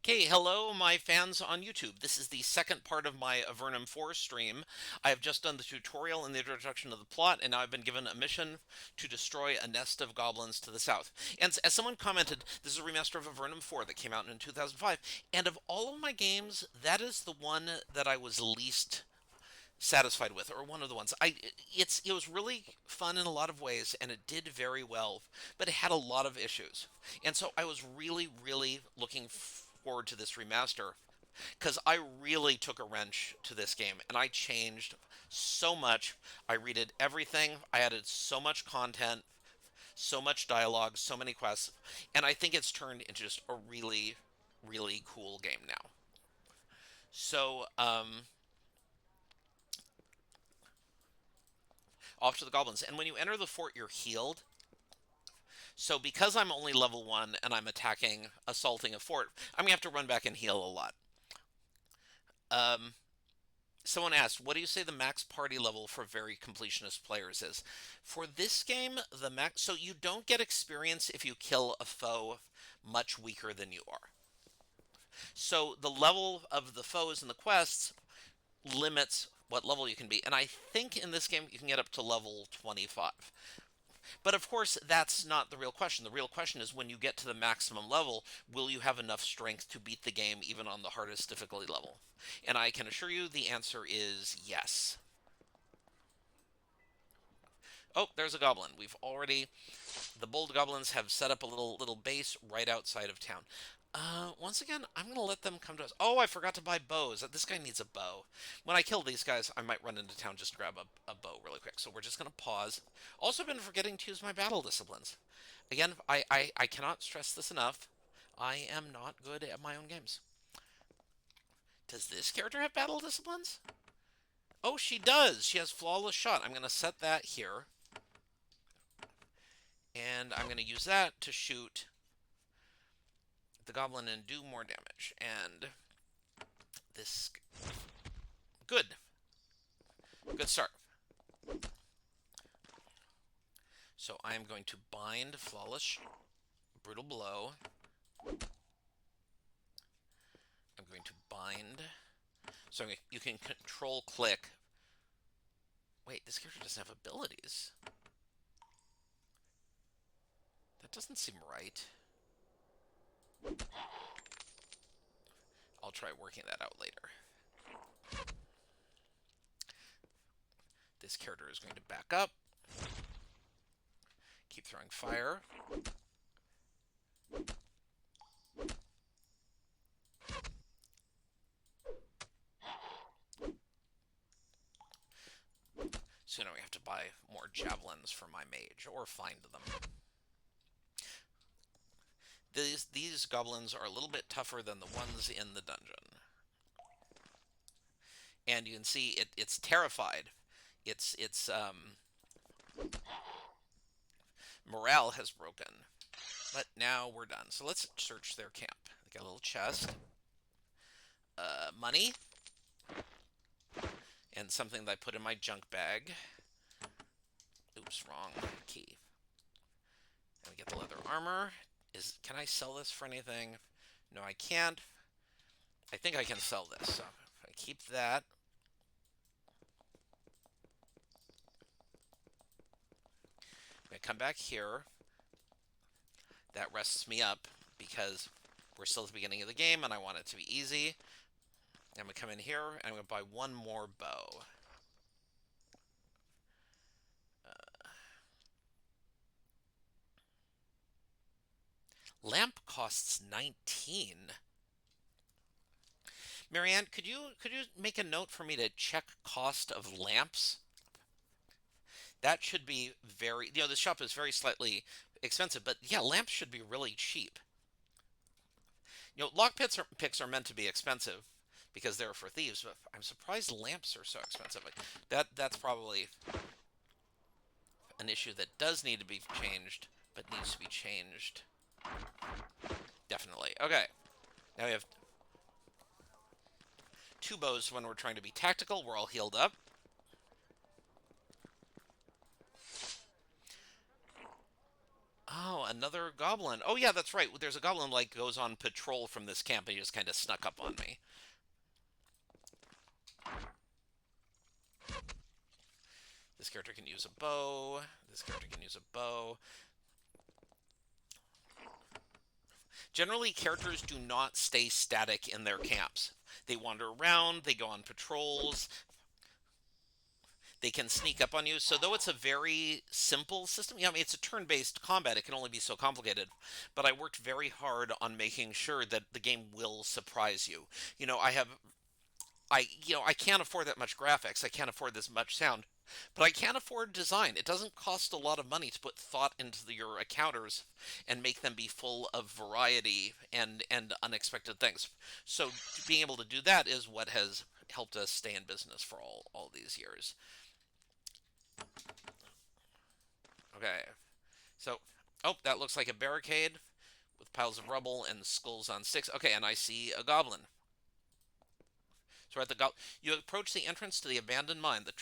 Okay, hello, my fans on YouTube. This is the second part of my Avernum 4 stream. I have just done the tutorial and the introduction of the plot, and now I've been given a mission to destroy a nest of goblins to the south. And as someone commented, this is a remaster of Avernum 4 that came out in 2005, and of all of my games, that is the one that I was least satisfied with, or one of the ones. It was really fun in a lot of ways, and it did very well, but it had a lot of issues. And so I was really looking forward to this remaster because I really took a wrench to this game and I changed so much. I redid everything. I added so much content, so much dialogue, so many quests, and I think it's turned into just a really cool game now. So, off to the goblins. And when you enter the fort, you're healed. So because I'm only level 1 and I'm assaulting a fort, I'm gonna have to run back and heal a lot. Um, Someone asked, what do you say the max party level for very completionist players is? For this game, the max, so you don't get experience if you kill a foe much weaker than you are. So the level of the foes and the quests limits what level you can be. And I think in this game you can get up to level 25. But of course, that's not the real question. The real question is when you get to the maximum level, will you have enough strength to beat the game even on the hardest difficulty level? And I can assure you the answer is yes. Oh, there's a goblin. The bold goblins have set up a little base right outside of town. Once again, I'm gonna let them come to us. Oh, I forgot to buy bows. This guy needs a bow. When I kill these guys, I might run into town just to grab a bow really quick. So we're just gonna pause. Also been forgetting to use my battle disciplines. Again, I cannot stress this enough. I am not good at my own games. Does this character have battle disciplines? Oh, she does. She has flawless shot. I'm gonna set that here. And I'm gonna use that to shoot the goblin and do more damage. And this good. Good start. So I am going to bind flawless brutal blow. I'm going to bind. So you can control click. Wait, this character doesn't have abilities. That doesn't seem right. I'll try working that out later. This character is going to back up. Keep throwing fire. So now we have to buy more javelins for my mage, or find them. These goblins are a little bit tougher than the ones in the dungeon. And you can see it's terrified. Its morale has broken. But now we're done. So let's search their camp. They got a little chest. Money. And something that I put in my junk bag. Oops, wrong key. And we get the leather armor. Can I sell this for anything? No, I can't. I think I can sell this. So if I keep that. I'm going to come back here. That rests me up because we're still at the beginning of the game and I want it to be easy. I'm going to come in here and I'm going to buy one more bow. Lamp costs 19. Marianne, could you make a note for me to check cost of lamps? That should be this shop is very slightly expensive, but yeah, lamps should be really cheap. Lock picks are meant to be expensive because they're for thieves, but I'm surprised lamps are so expensive. That's probably an issue that does need to be changed, but needs to be changed. Definitely. Okay. Now we have two bows when we're trying to be tactical. We're all healed up. Oh, another goblin. Oh yeah, that's right. There's a goblin like goes on patrol from this camp and he just kind of snuck up on me. This character can use a bow. This character can use a bow. Generally, characters do not stay static in their camps. They wander around, they go on patrols, they can sneak up on you. So, though it's a very simple system, yeah, I mean, it's a turn based combat, it can only be so complicated. But I worked very hard on making sure that the game will surprise you. You know, I can't afford that much graphics. I can't afford this much sound, but I can afford design. It doesn't cost a lot of money to put thought into your encounters and make them be full of variety and unexpected things. So being able to do that is what has helped us stay in business for all these years. Okay, so that looks like a barricade with piles of rubble and skulls on sticks. Okay, and I see a goblin. So at the you approach the entrance to the abandoned mine. The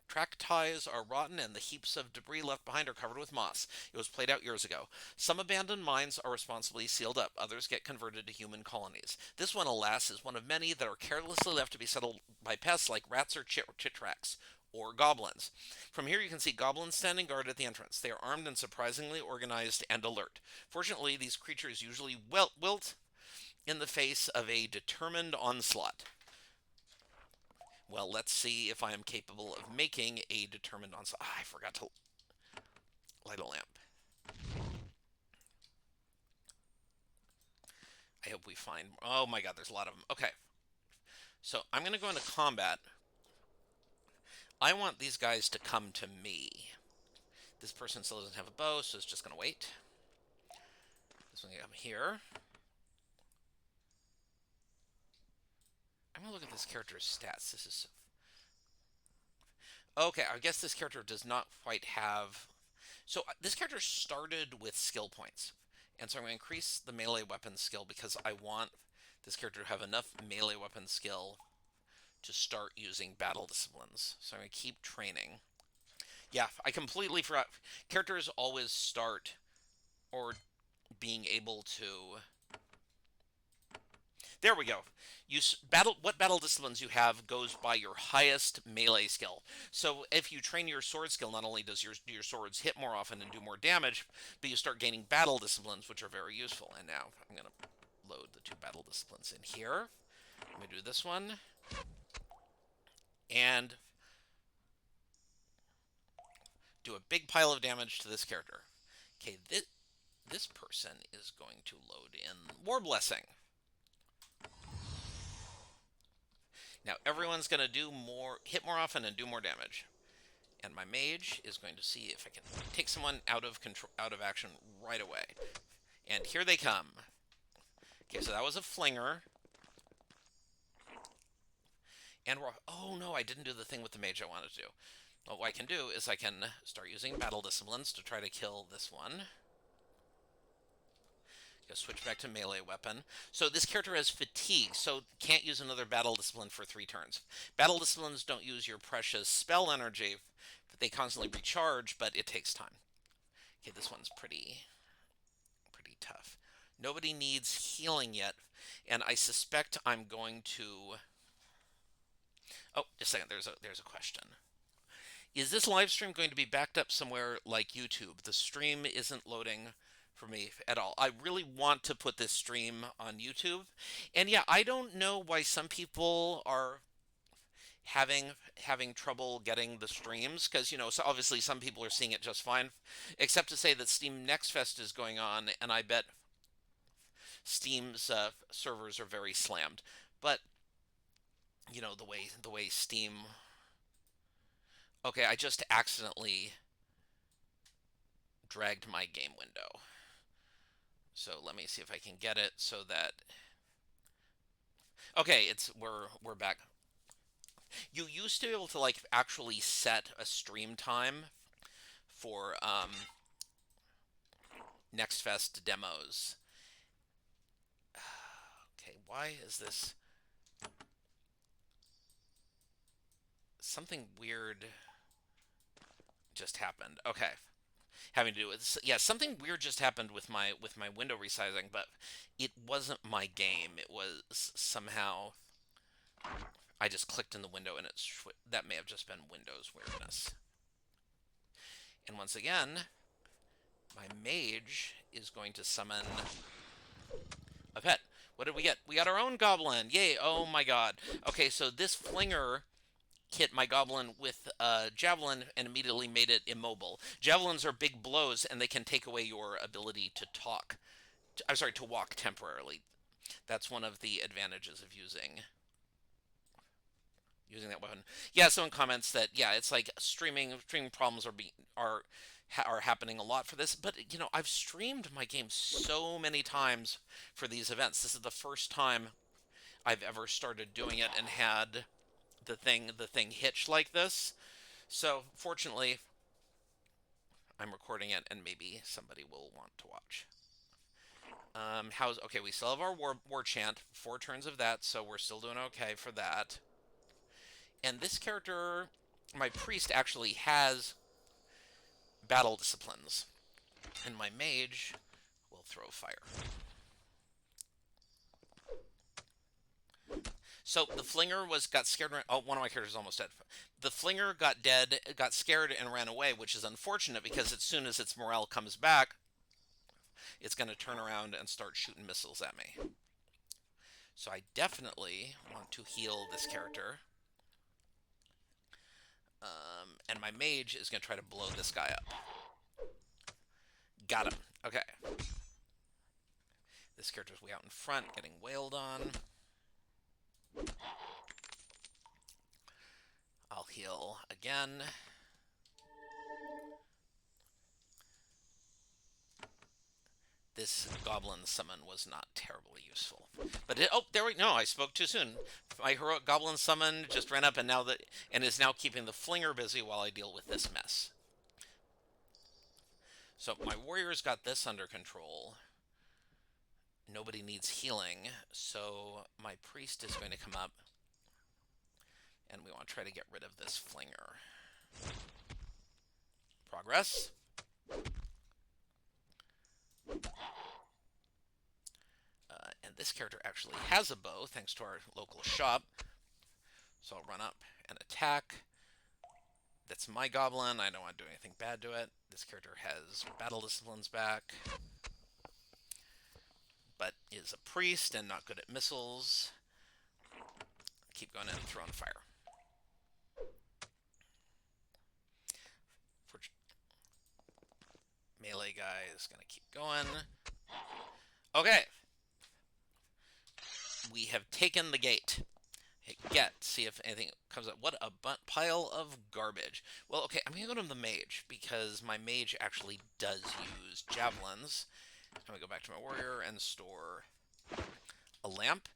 track ties are rotten and the heaps of debris left behind are covered with moss. It was played out years ago. Some abandoned mines are responsibly sealed up. Others get converted to human colonies. This one, alas, is one of many that are carelessly left to be settled by pests like rats or chitracks or goblins. From here you can see goblins standing guard at the entrance. They are armed and surprisingly organized and alert. Fortunately, these creatures usually wilt in the face of a determined onslaught. Well, let's see if I am capable of making a determined onslaught. Ah, I forgot to light a lamp. I hope we find... Oh my god, there's a lot of them. Okay. So I'm going to go into combat. I want these guys to come to me. This person still doesn't have a bow, so it's just going to wait. This one going to come here. I'm going to look at this character's stats. This is... Okay, I guess this character does not quite have... So this character started with skill points. And so I'm going to increase the melee weapon skill because I want this character to have enough melee weapon skill to start using battle disciplines. So I'm going to keep training. Yeah, I completely forgot. Characters always start or being able to... There we go. What battle disciplines you have goes by your highest melee skill. So if you train your sword skill, not only does your swords hit more often and do more damage, but you start gaining battle disciplines, which are very useful. And now I'm going to load the 2 battle disciplines in here. Let me do this one. And do a big pile of damage to this character. Okay, this person is going to load in War Blessing. Now everyone's going to hit more often and do more damage. And my mage is going to see if I can take someone out of action right away. And here they come. Okay, so that was a flinger. And oh no, I didn't do the thing with the mage I wanted to do. Well, what I can do is I can start using battle disciplines to try to kill this one. Go switch back to melee weapon. So this character has fatigue, so can't use another battle discipline for 3 turns. Battle disciplines don't use your precious spell energy. They constantly recharge, but it takes time. Okay, this one's pretty tough. Nobody needs healing yet, and I suspect I'm going to... Oh, just a second, there's a question. Is this live stream going to be backed up somewhere like YouTube? The stream isn't loading for me at all. I really want to put this stream on YouTube. And yeah, I don't know why some people are having trouble getting the streams because so obviously some people are seeing it just fine, except to say that Steam Next Fest is going on, and I bet Steam's servers are very slammed. But the way Steam... Okay, I just accidentally dragged my game window. So let me see if I can get it so that... Okay, we're back. You used to be able to actually set a stream time for Next Fest demos. Okay, why is this... Something weird just happened. Okay. having to do with, yeah, something weird just happened with my window resizing, but it wasn't my game. It was somehow I just clicked in the window and that may have just been Windows weirdness. And once again, my mage is going to summon a pet. What did we get? We got our own goblin. Yay. Oh my god. Okay, so this flinger hit my goblin with a javelin and immediately made it immobile. Javelins are big blows and they can take away your ability to talk. I'm sorry, to walk temporarily. That's one of the advantages of using that weapon. Yeah, someone comments that yeah, it's like streaming problems are happening a lot for this, but I've streamed my game so many times for these events. This is the first time I've ever started doing it and had the thing hitch like this. So, fortunately, I'm recording it and maybe somebody will want to watch. How's okay, we still have our war chant, 4 turns of that, so we're still doing okay for that. And this character, my priest, actually has battle disciplines. And my mage will throw fire. So the flinger got scared. Oh, one of my characters is almost dead. The flinger got scared and ran away, which is unfortunate because as soon as its morale comes back, it's going to turn around and start shooting missiles at me. So I definitely want to heal this character. And my mage is going to try to blow this guy up. Got him. Okay. This character's way out in front, getting wailed on. I'll heal again. This goblin summon was not terribly useful. But I spoke too soon. My heroic goblin summon just ran up and is now keeping the flinger busy while I deal with this mess. So my warrior's got this under control. Nobody needs healing, so my priest is going to come up and we want to try to get rid of this flinger. Progress. And this character actually has a bow, thanks to our local shop. So I'll run up and attack. That's my goblin. I don't want to do anything bad to it. This character has battle disciplines back, but is a priest and not good at missiles. Keep going in and throwing fire. Melee guy is going to keep going. Okay. We have taken the gate. Hey, see if anything comes up. What a pile of garbage. Well, okay, I'm going to go to the mage, because my mage actually does use javelins. I'm going to go back to my warrior and store a lamp.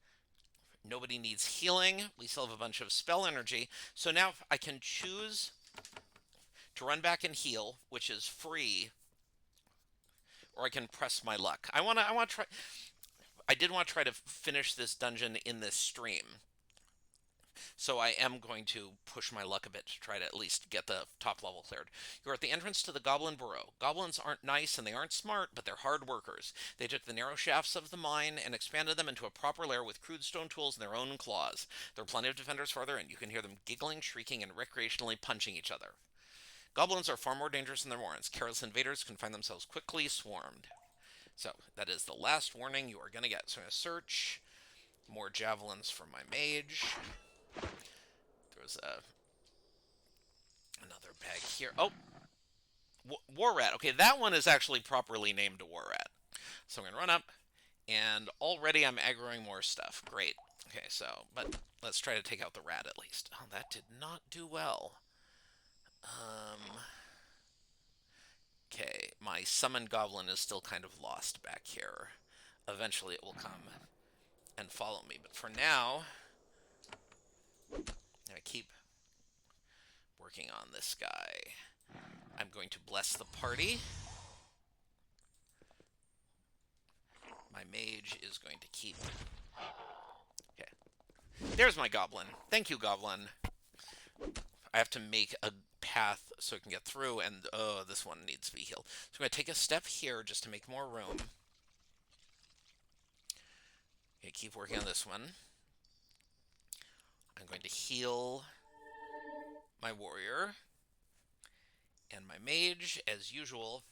Nobody needs healing. We still have a bunch of spell energy. So now I can choose to run back and heal, which is free, or I can press my luck. I did want to try to finish this dungeon in this stream. So I am going to push my luck a bit to try to at least get the top level cleared. You're at the entrance to the goblin burrow. Goblins aren't nice and they aren't smart, but they're hard workers. They took the narrow shafts of the mine and expanded them into a proper lair with crude stone tools and their own claws. There are plenty of defenders farther in. You can hear them giggling, shrieking, and recreationally punching each other. Goblins are far more dangerous than their warrants. Careless invaders can find themselves quickly swarmed. So that is the last warning you are going to get. So I'm going to search more javelins for my mage. There's another bag here. Oh, war rat. Okay, that one is actually properly named a war rat. So I'm going to run up, and already I'm aggroing more stuff. Great. Okay, but let's try to take out the rat at least. Oh, that did not do well. Okay, my summoned goblin is still kind of lost back here. Eventually it will come and follow me, but for now, I'm going to keep working on this guy. I'm going to bless the party. My mage is going to keep... Okay. There's my goblin. Thank you, goblin. I have to make a path so it can get through, and oh, this one needs to be healed. So I'm going to take a step here just to make more room. Okay, keep working on this one. I'm going to heal my warrior and my mage as usual.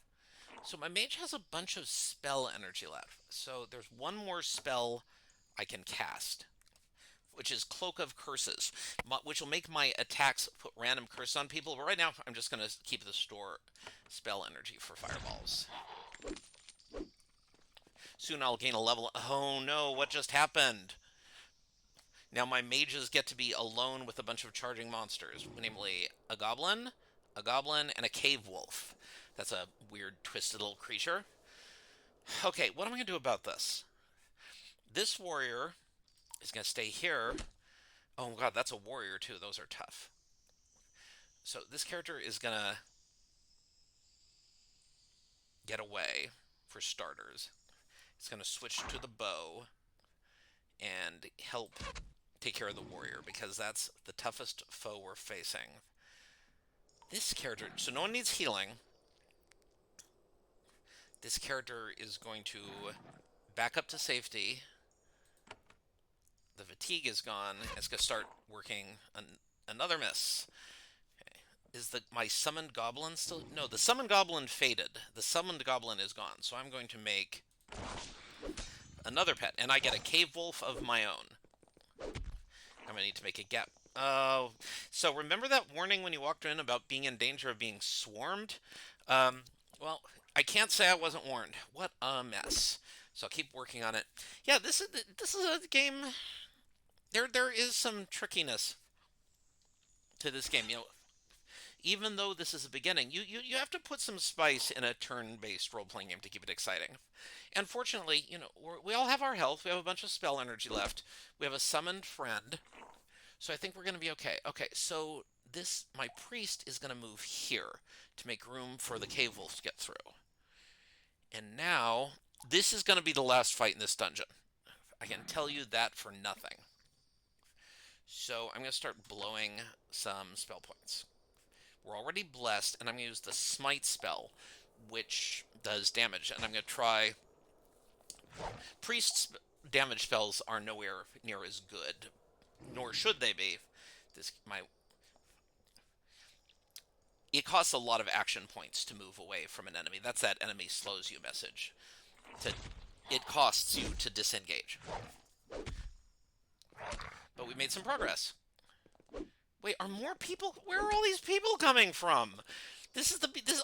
So my mage has a bunch of spell energy left. So there's one more spell I can cast, which is Cloak of Curses, which will make my attacks put random curses on people. But right now, I'm just going to keep the store spell energy for fireballs. Soon I'll gain a level. Oh no, what just happened? Now my mages get to be alone with a bunch of charging monsters, namely a goblin, and a cave wolf. That's a weird, twisted little creature. Okay, what am I going to do about this? This warrior is going to stay here. Oh god, that's a warrior too. Those are tough. So this character is going to get away for starters. It's going to switch to the bow and help take care of the warrior because that's the toughest foe we're facing. This character, so no one needs healing. This character is going to back up to safety. The fatigue is gone. It's going to start working another miss. Okay. Is my summoned goblin still? No, the summoned goblin faded. The summoned goblin is gone. So I'm going to make another pet, and I get a cave wolf of my own. I'm going to need to make a gap. Oh, so remember that warning when you walked in about being in danger of being swarmed? Well, I can't say I wasn't warned. What a mess. So I'll keep working on it. Yeah, this is a game. There is some trickiness to this game. You know, even though this is a beginning, you have to put some spice in a turn-based role-playing game to keep it exciting. And fortunately, you know, we all have our health. We have a bunch of spell energy left. We have a summoned friend. So I think we're going to be okay. Okay, so my priest is going to move here to make room for the cave wolf to get through. And now, this is going to be the last fight in this dungeon. I can tell you that for nothing. So I'm going to start blowing some spell points. We're already blessed, and I'm going to use the smite spell, which does damage. And I'm going to try... Priest's damage spells are nowhere near as good, nor should they be. It costs a lot of action points to move away from an enemy. That's that enemy slows you message. It costs you to disengage. But we made some progress. Wait, are more people? Where are all these people coming from?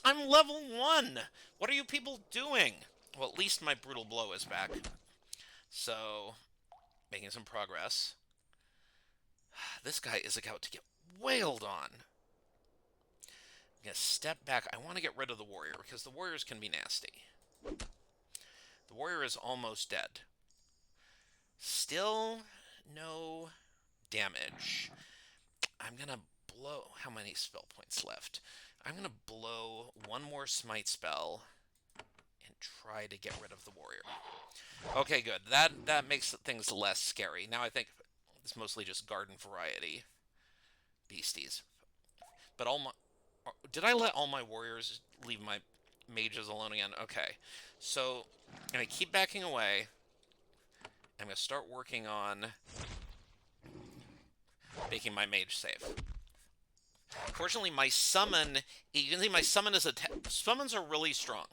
I'm level 1. What are you people doing? Well, at least my brutal blow is back. So, making some progress. This guy is about to get wailed on. I'm going to step back. I want to get rid of the warrior because the warriors can be nasty. The warrior is almost dead. Still no damage. I'm going to blow... How many spell points left? I'm going to blow one more smite spell and try to get rid of the warrior. Okay, good. That makes things less scary. Now I think it's mostly just garden variety beasties. But did I let all my warriors leave my mages alone again? Okay. So I'm going to keep backing away. I'm going to start working on making my mage safe. Fortunately, my summon... You can see my summon is summons are really strong.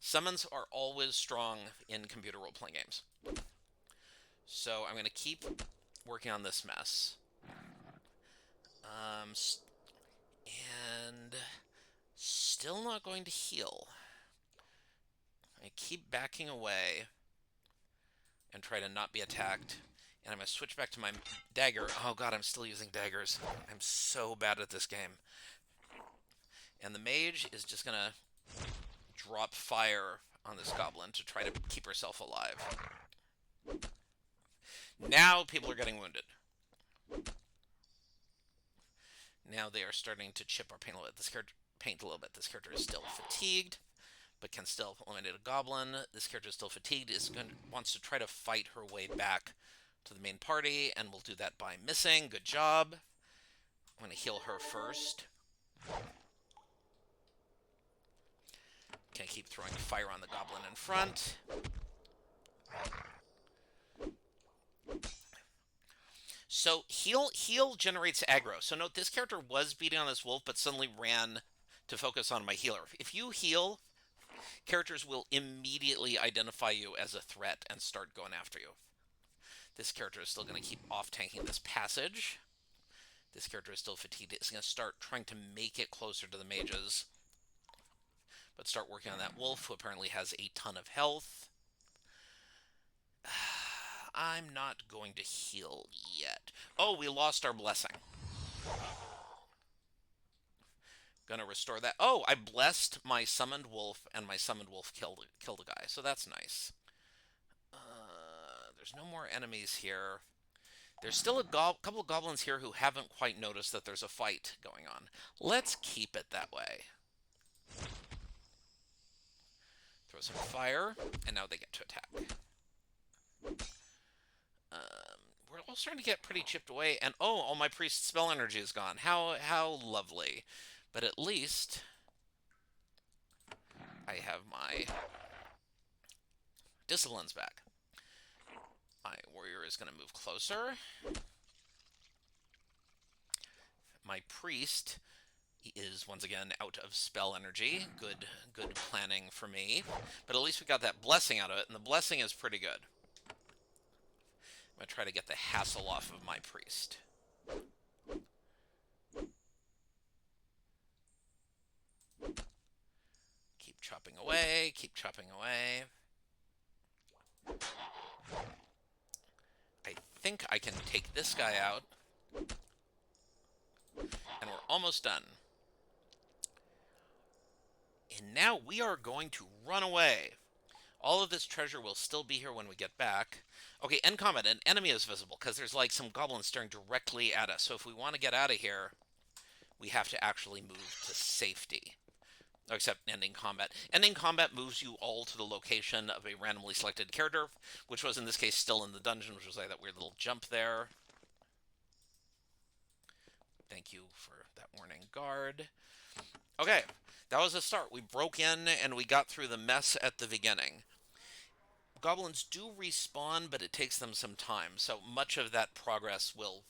Summons are always strong in computer role-playing games. So I'm going to keep working on this mess. And still not going to heal. I keep backing away and try to not be attacked. And I'm going to switch back to my dagger. Oh god, I'm still using daggers. I'm so bad at this game. And the mage is just going to drop fire on this goblin to try to keep herself alive. Now people are getting wounded. Now they are starting to chip our paint a little bit. This character is still fatigued, but can still eliminate a goblin. This character is still fatigued, wants to try to fight her way back to the main party, and we'll do that by missing. Good job. I'm going to heal her first. Can I keep throwing fire on the goblin in front? So heal generates aggro. So note this character was beating on this wolf, but suddenly ran to focus on my healer. If you heal, characters will immediately identify you as a threat and start going after you. This character is still going to keep off-tanking this passage. This character is still fatigued. It's going to start trying to make it closer to the mages, but start working on that wolf, who apparently has a ton of health. I'm not going to heal yet. Oh, we lost our blessing. Gonna restore that. Oh, I blessed my summoned wolf, and my summoned wolf killed a guy, so that's nice. There's no more enemies here. There's still a couple of goblins here who haven't quite noticed that there's a fight going on. Let's keep it that way. Throw some fire, and now they get to attack. We're all starting to get pretty chipped away, and oh, all my priest spell energy is gone. How lovely. But at least I have my disciplines back. My warrior is going to move closer. My priest is once again out of spell energy. Good planning for me. But at least we got that blessing out of it, and the blessing is pretty good. I'm going to try to get the hassle off of my priest. Keep chopping away, keep chopping away. I think I can take this guy out. And we're almost done. And now we are going to run away. All of this treasure will still be here when we get back. Okay, end combat. An enemy is visible because there's like some goblins staring directly at us. So if we want to get out of here, we have to actually move to safety. Except ending combat. Ending combat moves you all to the location of a randomly selected character, which was in this case still in the dungeon, which was like that weird little jump there. Thank you for that warning, guard. Okay, that was a start. We broke in and we got through the mess at the beginning. Goblins do respawn, but it takes them some time, so much of that progress will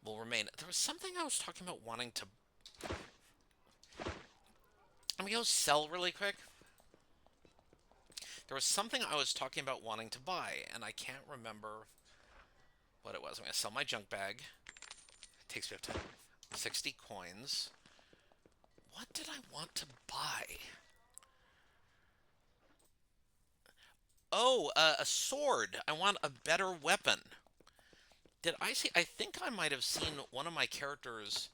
remain. There was something I was talking about wanting to... I'm going to go sell really quick. There was something I was talking about wanting to buy, and I can't remember what it was. I'm going to sell my junk bag. It takes me up to 60 coins. What did I want to buy? Oh, a sword. I want a better weapon. Did I see? I think I might have seen one of my characters.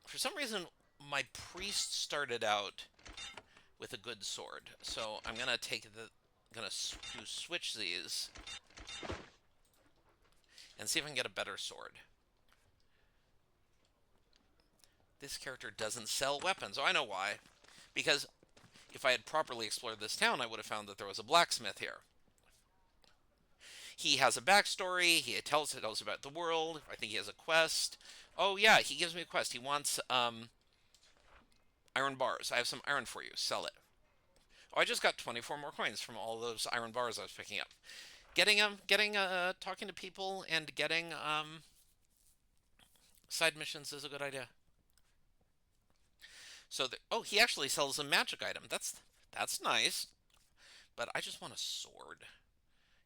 For some reason, my priest started out with a good sword. So I'm gonna switch these and see if I can get a better sword. This character doesn't sell weapons. Oh, I know why. Because if I had properly explored this town, I would have found that there was a blacksmith here. He has a backstory. He tells about the world. I think he has a quest. Oh, yeah, he gives me a quest. He wants iron bars. I have some iron for you. Sell it. Oh, I just got 24 more coins from all those iron bars I was picking up. Talking to people and getting side missions is a good idea. So, he actually sells a magic item. That's nice. But I just want a sword.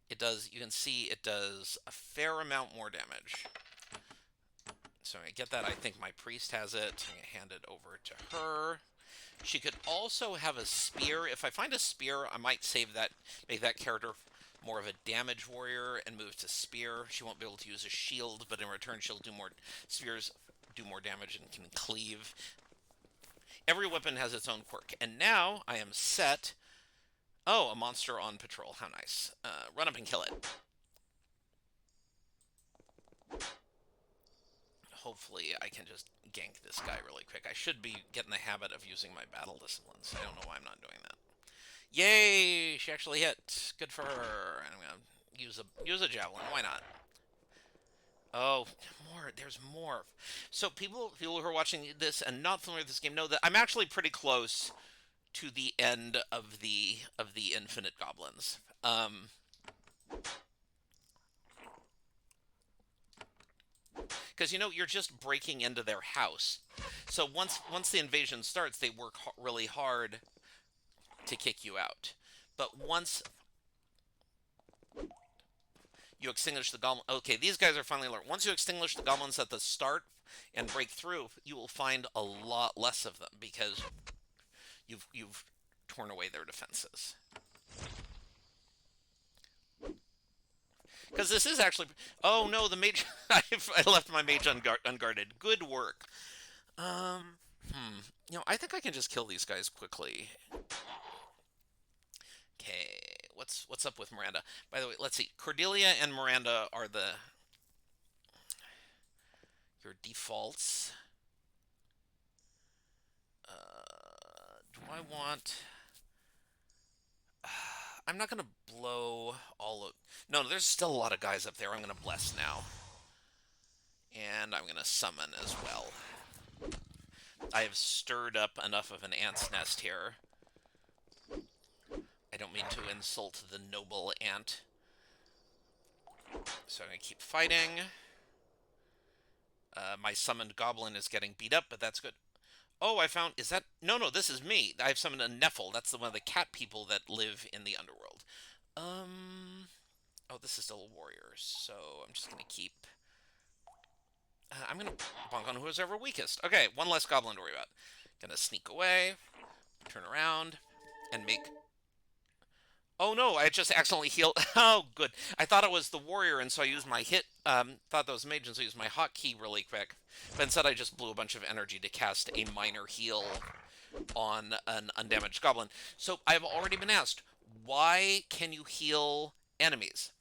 It does, you can see it does a fair amount more damage. So I get that. I think my priest has it. I'm going to hand it over to her. She could also have a spear. If I find a spear, I might save that, make that character more of a damage warrior and move to spear. She won't be able to use a shield, but in return she'll do more, spears do more damage and can cleave. Every weapon has its own quirk. And now I am set. Oh, a monster on patrol. How nice. Run up and kill it. Hopefully I can just gank this guy really quick. I should be getting the habit of using my battle disciplines. I don't know why I'm not doing that. Yay! She actually hit. Good for her. I'm going to use a javelin. Why not? Oh, more. There's more. So people who are watching this and not familiar with this game know that I'm actually pretty close to the end of the infinite goblins. Because you're just breaking into their house. So once the invasion starts, they work really hard to kick you out. But once you extinguish the goblin, okay, these guys are finally alert. Once you extinguish the goblins at the start and break through, you will find a lot less of them because you've torn away their defenses. Because this is actually. Oh no, the mage. I left my mage unguarded. Good work. Um, I think I can just kill these guys quickly. Okay, what's up with Miranda? By the way, let's see. Cordelia and Miranda are your defaults. Do I want? I'm not gonna blow all of. No, there's still a lot of guys up there. I'm gonna bless now, and I'm gonna summon as well. I have stirred up enough of an ant's nest here. I don't mean to insult the noble ant. So I'm going to keep fighting. My summoned goblin is getting beat up, but that's good. Oh, I found... Is that... No, this is me. I've summoned a Nephil. That's one of the cat people that live in the underworld. Oh, this is still a warrior, so I'm just going to keep... I'm going to bonk on who's ever weakest. Okay, one less goblin to worry about. Gonna sneak away, turn around, and make... Oh no, I just accidentally healed. Oh, good. I thought it was the warrior, and so I used my thought that was mage, and so I used my hotkey really quick. But instead, I just blew a bunch of energy to cast a minor heal on an undamaged goblin. So I've already been asked, why can you heal enemies?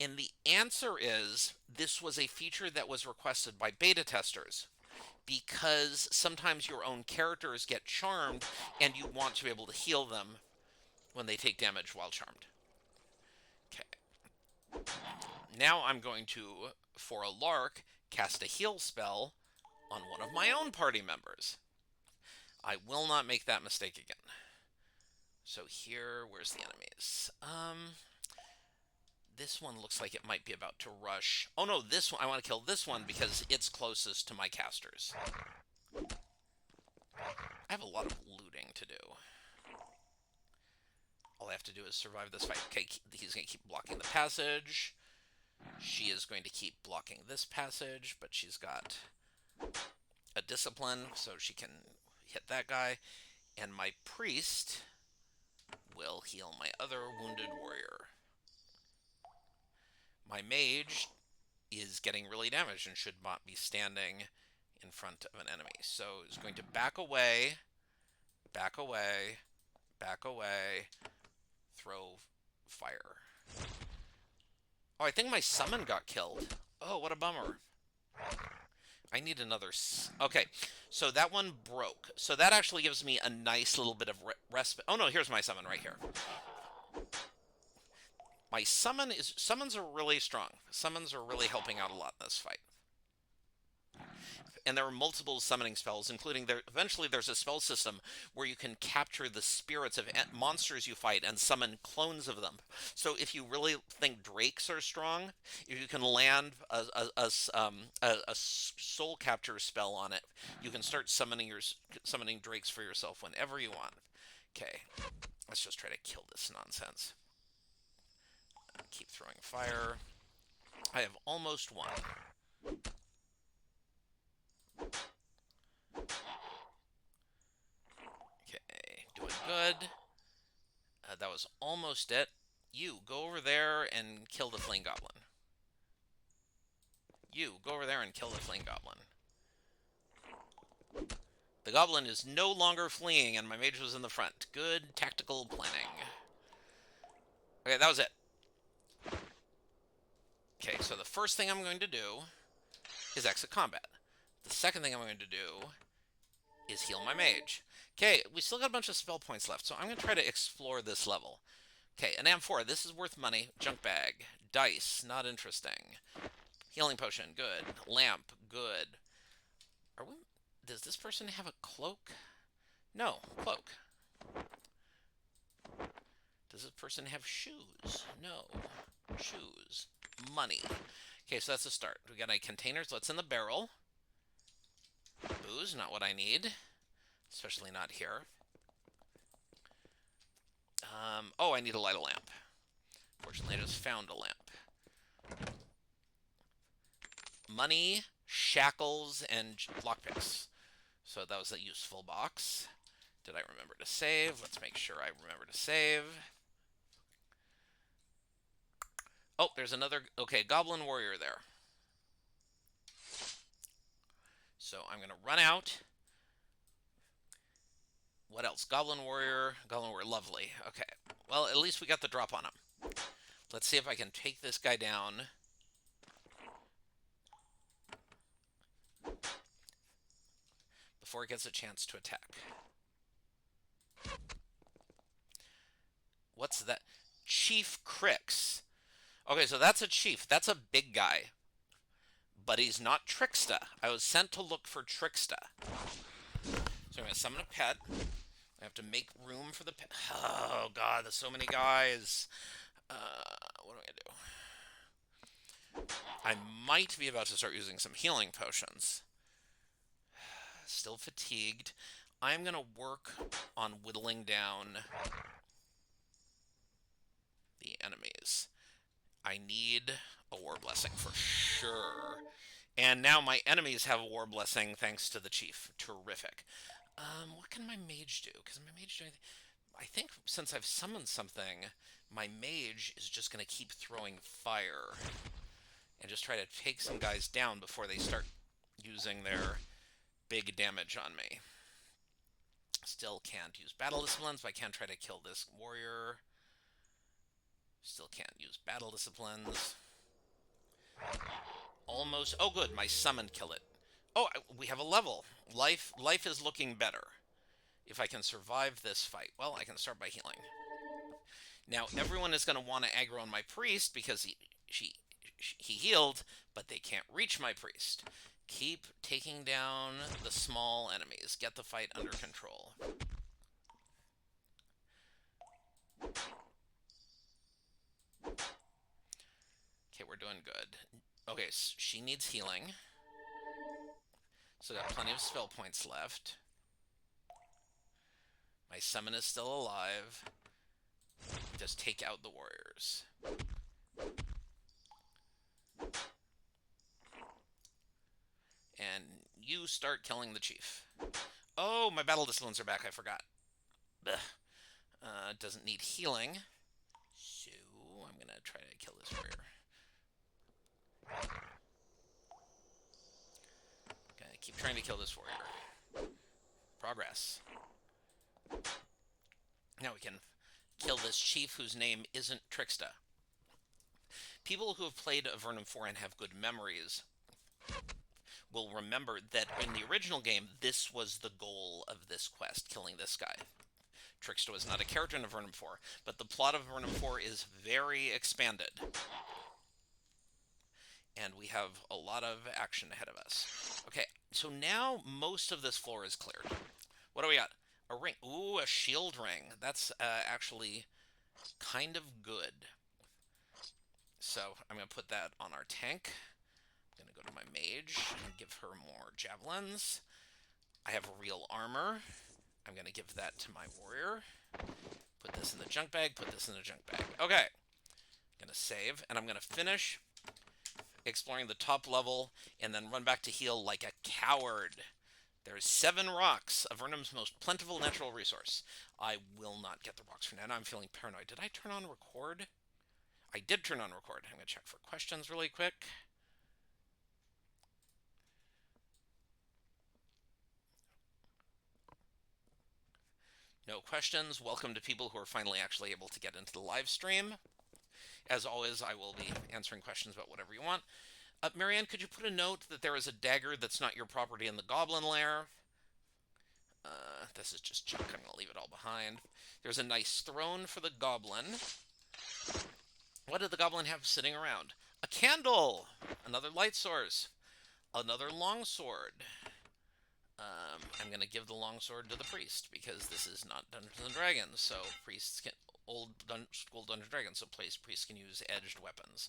And the answer is this was a feature that was requested by beta testers because sometimes your own characters get charmed and you want to be able to heal them when they take damage while charmed. Okay. Now I'm going to, for a lark, cast a heal spell on one of my own party members. I will not make that mistake again. So here, where's the enemies? This one looks like it might be about to rush. Oh no, this one, I want to kill this one because it's closest to my casters. I have a lot of looting to do. All I have to do is survive this fight. Okay, he's going to keep blocking the passage. She is going to keep blocking this passage, but she's got a discipline, so she can hit that guy. And my priest will heal my other wounded warrior. My mage is getting really damaged and should not be standing in front of an enemy. So it's going to back away, back away, back away, throw fire. Oh, I think my summon got killed. Oh, what a bummer. I need another... Okay, so that one broke. So that actually gives me a nice little bit of respite. Oh no, here's my summon right here. My summons are really strong. Summons are really helping out a lot in this fight. And there are multiple summoning spells, including eventually there's a spell system where you can capture the spirits of monsters you fight and summon clones of them. So if you really think drakes are strong, if you can land a soul capture spell on it, you can start summoning drakes for yourself whenever you want. Okay, let's just try to kill this nonsense. Keep throwing fire. I have almost won. Okay, doing good. That was almost it. You, go over there and kill the flame goblin. You, go over there and kill the flame goblin. The goblin is no longer fleeing, and my mage was in the front. Good tactical planning. Okay, that was it. Okay, so the first thing I'm going to do is exit combat. The second thing I'm going to do is heal my mage. Okay, we still got a bunch of spell points left, so I'm going to try to explore this level. Okay, an M4, this is worth money. Junk bag. Dice, not interesting. Healing potion, good. Lamp, good. Are we... Does this person have a cloak? No, cloak. Does this person have shoes? No. Shoes. Money. Okay, so that's a start. We got any containers? What's in the barrel? Booze, not what I need. Especially not here. Oh, I need to light a lamp. Fortunately, I just found a lamp. Money, shackles, and lockpicks. So that was a useful box. Did I remember to save? Let's make sure I remember to save. Oh, there's another... Okay, goblin warrior there. So I'm going to run out. What else? Goblin warrior. Goblin warrior, lovely. Okay. Well, at least we got the drop on him. Let's see if I can take this guy down. Before it gets a chance to attack. What's that? Chief Crix. Okay, so that's a chief. That's a big guy. But he's not Tricksta. I was sent to look for Tricksta. So I'm going to summon a pet. I have to make room for the pet. Oh, God, there's so many guys. What do I do? I might be about to start using some healing potions. Still fatigued. I'm going to work on whittling down the enemies. I need a war blessing for sure. And now my enemies have a war blessing thanks to the chief. Terrific. What can my mage do? Because my mage doing... I think since I've summoned something, my mage is just going to keep throwing fire. And just try to take some guys down before they start using their big damage on me. Still can't use battle disciplines, but I can try to kill this warrior. Still can't use battle disciplines. Almost. Oh, good. My summon kill it. Oh, we have a level. Life is looking better. If I can survive this fight. Well, I can start by healing. Now, everyone is going to want to aggro on my priest because he healed, but they can't reach my priest. Keep taking down the small enemies. Get the fight under control. Okay, we're doing good. Okay, so she needs healing. So got plenty of spell points left. My summon is still alive. Just take out the warriors. And you start killing the chief. Oh, my battle disciplines are back. I forgot. Doesn't need healing. So I'm going to try to kill this warrior. Okay, keep trying to kill this warrior. Progress. Now we can kill this chief whose name isn't Tricksta. People who have played Avernum 4 and have good memories will remember that in the original game, this was the goal of this quest, killing this guy. Tricksta was not a character in Avernum 4, but the plot of Avernum 4 is very expanded. And we have a lot of action ahead of us. Okay, so now most of this floor is cleared. What do we got? A ring. Ooh, a shield ring. That's actually kind of good. So I'm going to put that on our tank. I'm going to go to my mage and give her more javelins. I have real armor. I'm going to give that to my warrior. Put this in the junk bag. Put this in the junk bag. Okay. I'm going to save, and I'm going to finish exploring the top level and then run back to heal like a coward. There's 7 rocks, Avernum's most plentiful natural resource. I will not get the rocks for now. Now I'm feeling paranoid. Did I turn on record? I did turn on record. I'm going to check for questions really quick. No questions. Welcome to people who are finally actually able to get into the live stream. As always, I will be answering questions about whatever you want. Marianne, could you put a note that there is a dagger that's not your property in the goblin lair? This is just junk. I'm going to leave it all behind. There's a nice throne for the goblin. What did the goblin have sitting around? A candle! Another light source. Another longsword. I'm going to give the longsword to the priest because this is not Dungeons and Dragons, so priests can school Dungeons and Dragons, so priests can use edged weapons.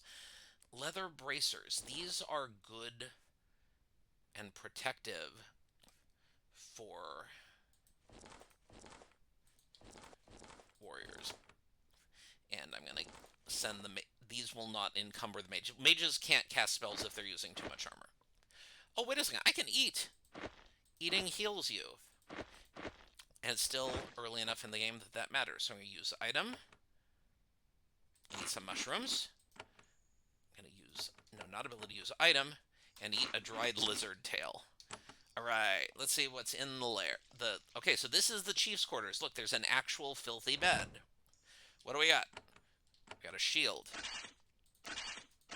Leather bracers. These are good and protective for warriors. And I'm going to send the... These will not encumber the mage. Mages can't cast spells if they're using too much armor. Oh, wait a second. I can eat. Eating heals you. And it's still early enough in the game that that matters. So I'm going to use item. Eat some mushrooms. I'm going to use... No, not ability to use item. And eat a dried lizard tail. Alright, let's see what's in the lair. Okay, so this is the chief's quarters. Look, there's an actual filthy bed. What do we got? We got a shield.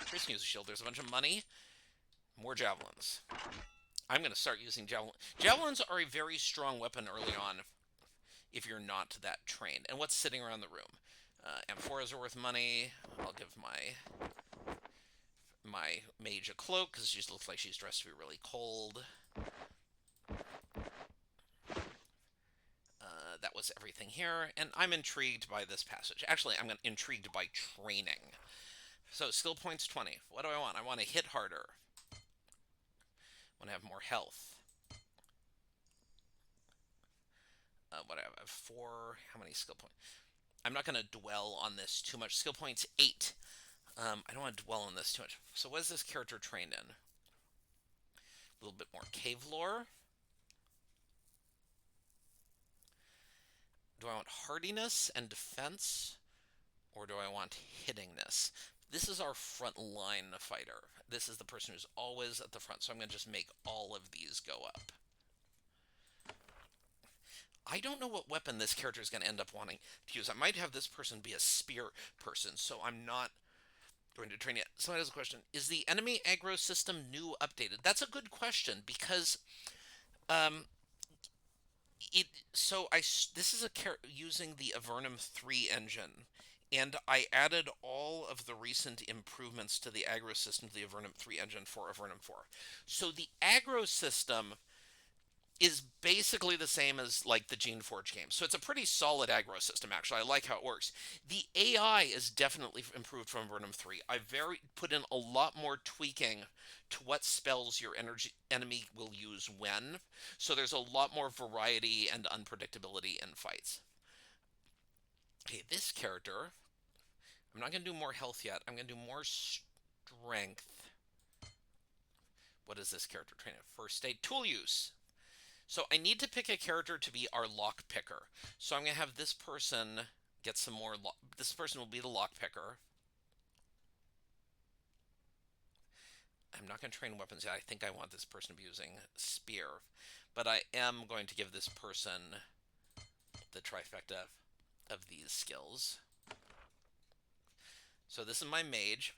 Priest can use a shield. There's a bunch of money. More javelins. I'm going to start using javelins. Javelins are a very strong weapon early on if you're not that trained. And what's sitting around the room? Amphoras are worth money. I'll give my mage a cloak because she looks like she's dressed to be really cold. That was everything here, and I'm intrigued by this passage. Actually, I'm intrigued by training. So, skill points 20. What do I want? I want to hit harder. I want to have more health. What do I have? 4. How many skill points? I'm not going to dwell on this too much. Skill points 8. I don't want to dwell on this too much. So, what is this character trained in? A little bit more cave lore. Do I want hardiness and defense, or do I want hittingness? This is our front line fighter. This is the person who's always at the front, so I'm going to just make all of these go up. I don't know what weapon this character is going to end up wanting to use. I might have this person be a spear person, so I'm not going to train yet. Somebody has a question. Is the enemy aggro system new updated? That's a good question, because... this is using the Avernum 3 engine, and I added all of the recent improvements to the aggro system to the Avernum 3 engine for Avernum 4. So the aggro system is basically the same as like the Geneforge game. So it's a pretty solid aggro system, actually. I like how it works. The AI is definitely improved from Avernum 3. I put in a lot more tweaking to what spells your enemy will use when. So there's a lot more variety and unpredictability in fights. Okay, this character, I'm not going to do more health yet. I'm going to do more strength. What is this character training? First aid, tool use. So I need to pick a character to be our lock picker. So I'm going to have this person get some more... This person will be the lock picker. I'm not going to train weapons yet. I think I want this person to be using spear. But I am going to give this person the trifecta of these skills. So this is my mage.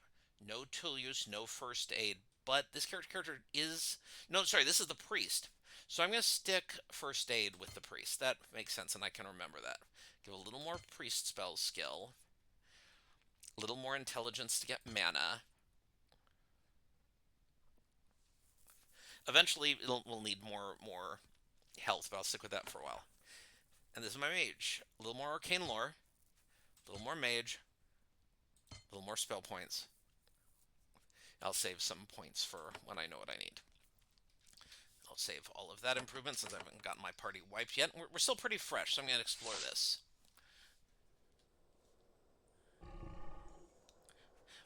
No tool use, no first aid. But this character is... No, sorry, this is the priest. So I'm going to stick first aid with the priest. That makes sense, and I can remember that. Give a little more priest spell skill. A little more intelligence to get mana. Eventually, we'll need more health, but I'll stick with that for a while. And this is my mage. A little more arcane lore. A little more mage. A little more spell points. I'll save some points for when I know what I need. I'll save all of that improvement since I haven't gotten my party wiped yet. We're still pretty fresh, so I'm going to explore this.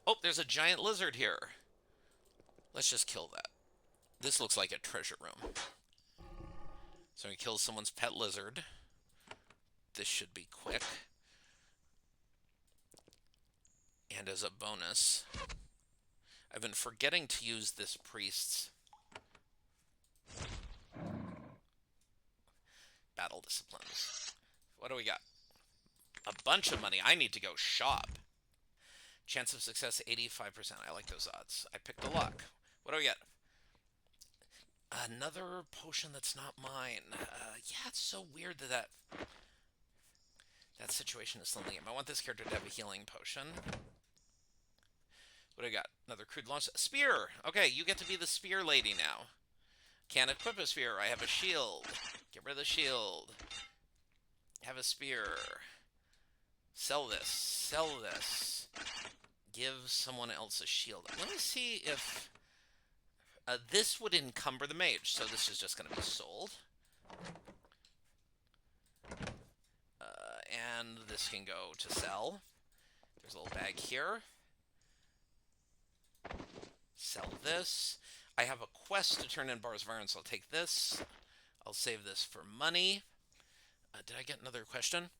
Oh, there's a giant lizard here. Let's just kill that. This looks like a treasure room. So we kill someone's pet lizard. This should be quick. And as a bonus, I've been forgetting to use this priest's battle disciplines. What do we got? A bunch of money. I need to go shop. Chance of success 85%. I like those odds. I picked a lock. What do we get? Another potion that's not mine. Yeah, it's so weird that situation is still in the game. I want this character to have a healing potion. What do I got? Another crude launch. Spear! Okay, you get to be the spear lady now. Can't equip a spear. I have a shield. Get rid of the shield. Have a spear. Sell this. Sell this. Give someone else a shield. Let me see if... this would encumber the mage, so this is just going to be sold. And this can go to sell. There's a little bag here. Sell this. I have a quest to turn in Burrows of Iron, so I'll take this. I'll save this for money. Did I get another question?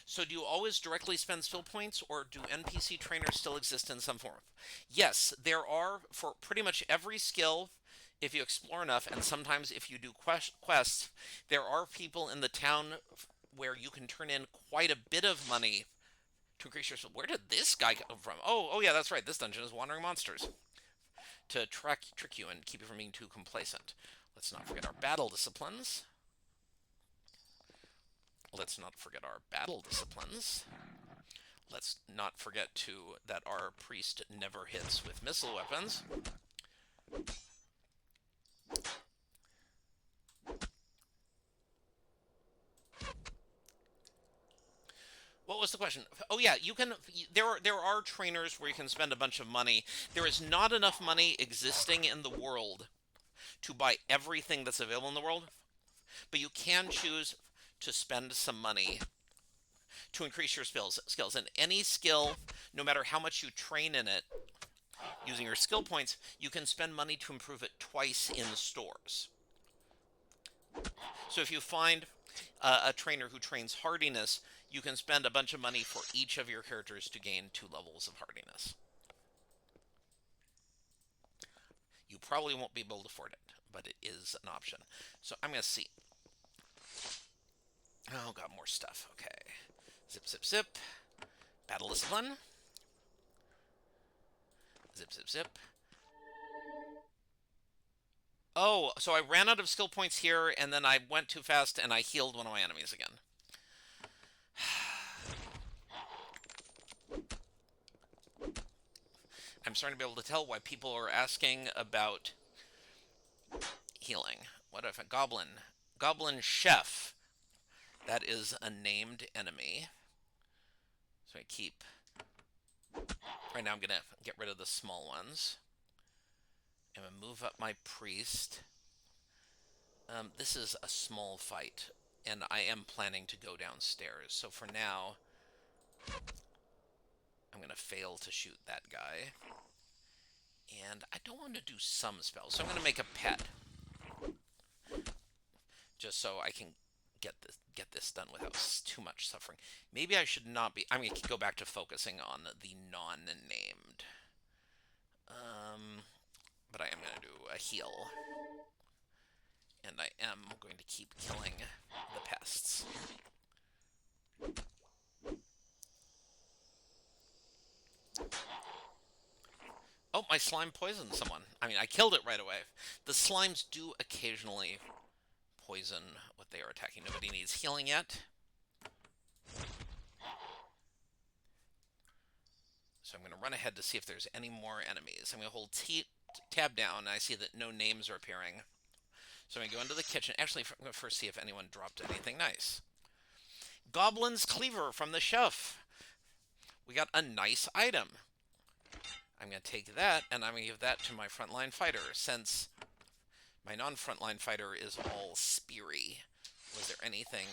So do you always directly spend skill points, or do NPC trainers still exist in some form? Yes, there are for pretty much every skill, if you explore enough, and sometimes if you do quests, there are people in the town where you can turn in quite a bit of money to increase your skill. Where did this guy come from? Oh yeah, that's right. This dungeon is wandering monsters. To trick you and keep you from being too complacent. Let's not forget our battle disciplines. Let's not forget our battle disciplines. Let's not forget, too, that our priest never hits with missile weapons. What was the question? Oh yeah, you can. There are trainers where you can spend a bunch of money. There is not enough money existing in the world to buy everything that's available in the world, but you can choose to spend some money to increase your skills. And any skill, no matter how much you train in it, using your skill points, you can spend money to improve it twice in stores. So if you find a trainer who trains hardiness, you can spend a bunch of money for each of your characters to gain 2 levels of hardiness. You probably won't be able to afford it, but it is an option. So I'm going to see. Oh, got more stuff. Okay. Zip, zip, zip. Battle discipline. Zip, zip, zip. Oh, so I ran out of skill points here, and then I went too fast, and I healed one of my enemies again. I'm starting to be able to tell why people are asking about healing. What if a goblin? Goblin chef. That is a named enemy. So I keep... Right now I'm going to get rid of the small ones. I'm going to move up my priest. This is a small fight, and I am planning to go downstairs. So for now, I'm going to fail to shoot that guy. And I don't want to do some spells, so I'm going to make a pet. Just so I can get this done without too much suffering. Maybe I should not be... I'm going to go back to focusing on the non-named. But I am going to do a heal. And I am going to keep killing the pests. Oh, my slime poisoned someone. I mean, I killed it right away. The slimes do occasionally poison what they are attacking. Nobody needs healing yet. So I'm going to run ahead to see if there's any more enemies. I'm going to hold tab down, and I see that no names are appearing. So I'm going to go into the kitchen. Actually, I'm going to first see if anyone dropped anything nice. Goblin's Cleaver from the chef. We got a nice item. I'm going to take that, and I'm going to give that to my frontline fighter, since my non-frontline fighter is all speary. Was there anything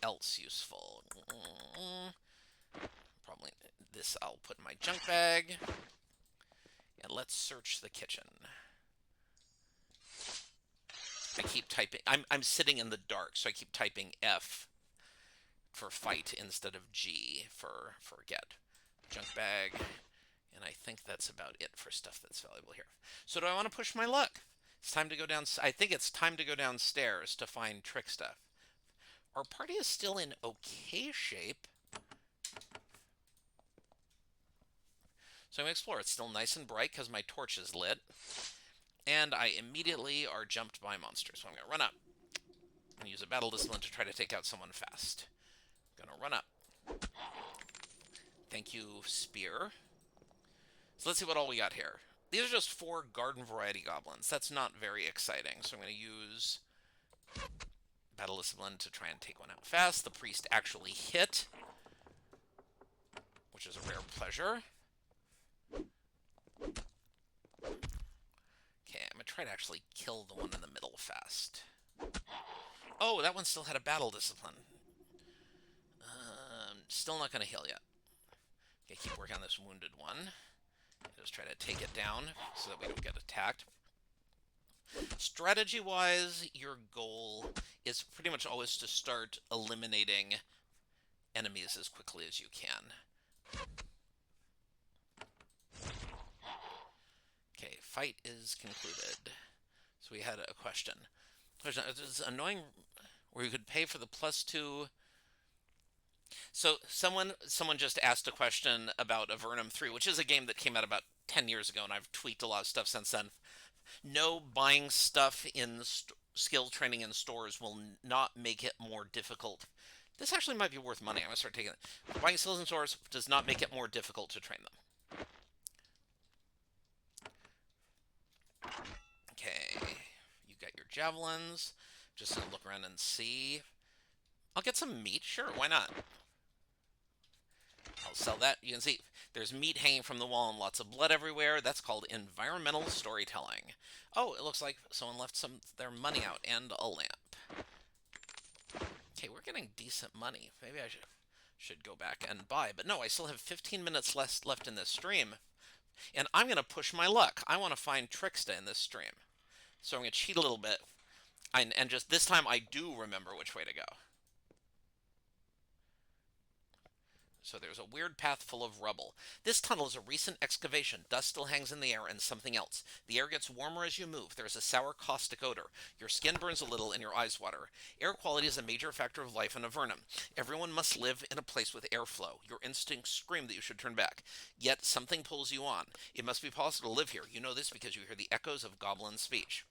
else useful? Probably this I'll put in my junk bag. And let's search the kitchen. I keep typing. I'm sitting in the dark, so I keep typing F for fight instead of G for get. Junk bag. And I think that's about it for stuff that's valuable here. So do I want to push my luck? It's time to go down. I think it's time to go downstairs to find trick stuff. Our party is still in okay shape. So I'm going to explore. It's still nice and bright because my torch is lit. And I immediately are jumped by monsters. So I'm going to run up and use a battle discipline to try to take out someone fast. I'm going to run up. Thank you, spear. So let's see what all we got here. These are just 4 garden variety goblins. That's not very exciting. So I'm going to use Battle Discipline to try and take one out fast. The priest actually hit, which is a rare pleasure. Okay, I'm going to try to actually kill the one in the middle fast. Oh, that one still had a Battle Discipline. Still not going to heal yet. Okay, keep working on this wounded one. Just try to take it down so that we don't get attacked. Strategy-wise, your goal is pretty much always to start eliminating enemies as quickly as you can. Okay, fight is concluded. So we had a question. It's annoying where you could pay for the +2. So someone just asked a question about Avernum 3, which is a game that came out about 10 years ago, and I've tweaked a lot of stuff since then. No, buying stuff in skill training in stores will not make it more difficult. This actually might be worth money. I'm going to start taking it. Buying skills in stores does not make it more difficult to train them. Okay, you got your javelins. Just going to look around and see. I'll get some meat. Sure, why not? I'll sell that. You can see there's meat hanging from the wall and lots of blood everywhere. That's called environmental storytelling. Oh, it looks like someone left their money out and a lamp. Okay, we're getting decent money. Maybe I should go back and buy. But no, I still have 15 minutes left in this stream. And I'm going to push my luck. I want to find Tricksta in this stream. So I'm going to cheat a little bit. And just this time I do remember which way to go. So there's a weird path full of rubble. This tunnel is a recent excavation. Dust still hangs in the air and something else. The air gets warmer as you move. There's a sour, caustic odor. Your skin burns a little and your eyes water. Air quality is a major factor of life in Avernum. Everyone must live in a place with airflow. Your instincts scream that you should turn back. Yet something pulls you on. It must be possible to live here. You know this because you hear the echoes of goblin speech.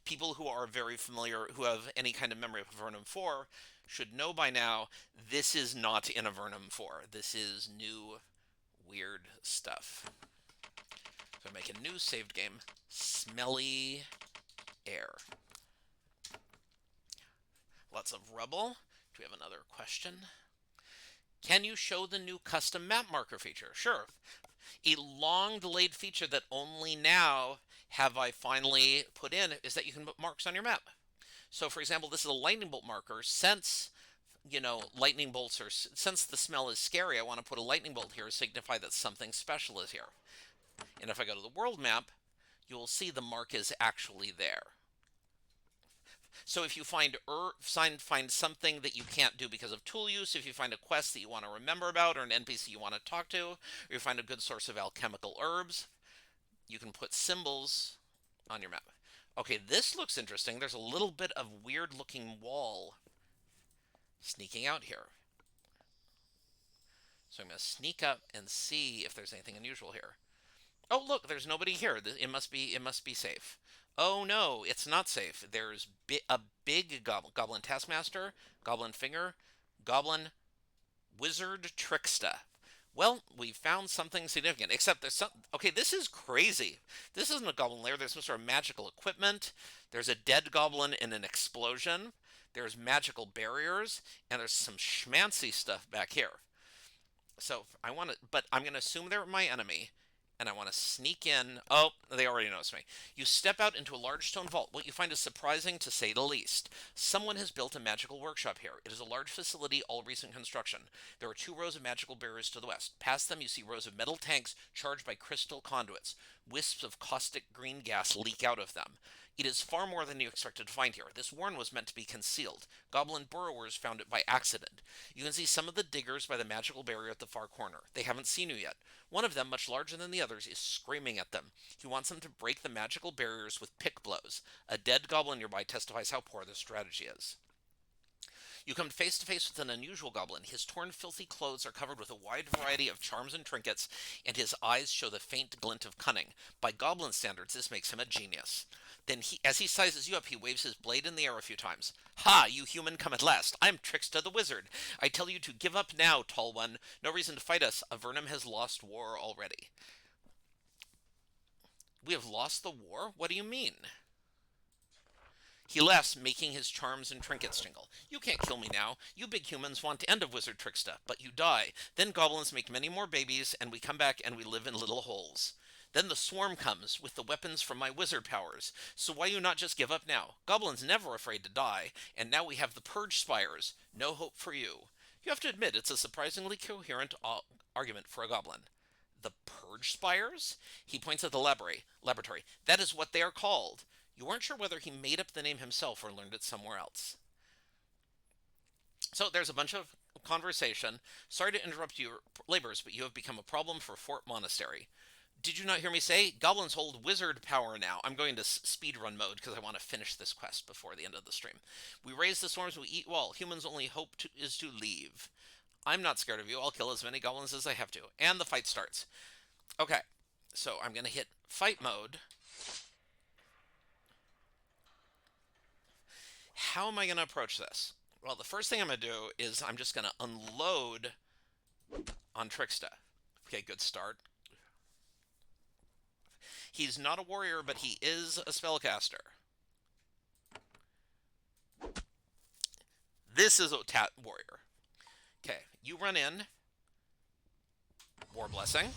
People who are very familiar, who have any kind of memory of Avernum 4, should know by now this is not in Avernum 4. This is new, weird stuff. So I make a new saved game, Smelly Air. Lots of rubble. Do we have another question? Can you show the new custom map marker feature? Sure. A long-delayed feature that only now have I finally put in is that you can put marks on your map. So, for example, this is a lightning bolt marker. Since, lightning bolts are, since the smell is scary, I want to put a lightning bolt here to signify that something special is here. And if I go to the world map, you will see the mark is actually there. So if you find something that you can't do because of tool use, if you find a quest that you want to remember about, or an NPC you want to talk to, or you find a good source of alchemical herbs, you can put symbols on your map. Okay, this looks interesting. There's a little bit of weird-looking wall sneaking out here. So I'm going to sneak up and see if there's anything unusual here. Oh, look, there's nobody here. It must be safe. Oh no, it's not safe. There's a big goblin taskmaster, goblin finger, goblin wizard tricksta. Well, we found something significant, except there's some... Okay, this is crazy. This isn't a goblin lair. There's some sort of magical equipment. There's a dead goblin in an explosion. There's magical barriers, and there's some schmancy stuff back here. So but I'm going to assume they're my enemy, and I want to sneak in. Oh, they already noticed me. You step out into a large stone vault. What you find is surprising, to say the least. Someone has built a magical workshop here. It is a large facility, all recent construction. There are 2 rows of magical barriers to the west. Past them, you see rows of metal tanks charged by crystal conduits. Wisps of caustic green gas leak out of them. It is far more than you expected to find here. This warren was meant to be concealed. Goblin burrowers found it by accident. You can see some of the diggers by the magical barrier at the far corner. They haven't seen you yet. One of them, much larger than the others, is screaming at them. He wants them to break the magical barriers with pick blows. A dead goblin nearby testifies how poor this strategy is. You come face to face with an unusual goblin. His torn, filthy clothes are covered with a wide variety of charms and trinkets, and his eyes show the faint glint of cunning. By goblin standards, this makes him a genius. Then, as he sizes you up, he waves his blade in the air a few times. Ha, you human come at last. I'm Tricksta the Wizard. I tell you to give up now, tall one. No reason to fight us. Avernum has lost war already. We have lost the war? What do you mean? He laughs, making his charms and trinkets jingle. You can't kill me now. You big humans want the end of Wizard Tricksta, but you die. Then goblins make many more babies, and we come back and we live in little holes. Then the swarm comes with the weapons from my wizard powers. So why you not just give up now? Goblins never afraid to die, and now we have the purge spires. No hope for you. You have to admit it's a surprisingly coherent argument for a goblin. The purge spires? He points at the laboratory. That is what they are called. You weren't sure whether he made up the name himself or learned it somewhere else. So there's a bunch of conversation. Sorry to interrupt your labors, but you have become a problem for Fort Monastery. Did you not hear me say? Goblins hold wizard power now. I'm going to speedrun mode because I want to finish this quest before the end of the stream. We raise the storms, we eat wall. Humans' only hope is to leave. I'm not scared of you. I'll kill as many goblins as I have to. And the fight starts. Okay, so I'm going to hit fight mode. How am I going to approach this? Well, the first thing I'm going to do is I'm just going to unload on Tricksta. Okay, good start. He's not a warrior, but he is a spellcaster. This is a warrior. Okay, you run in. War Blessing.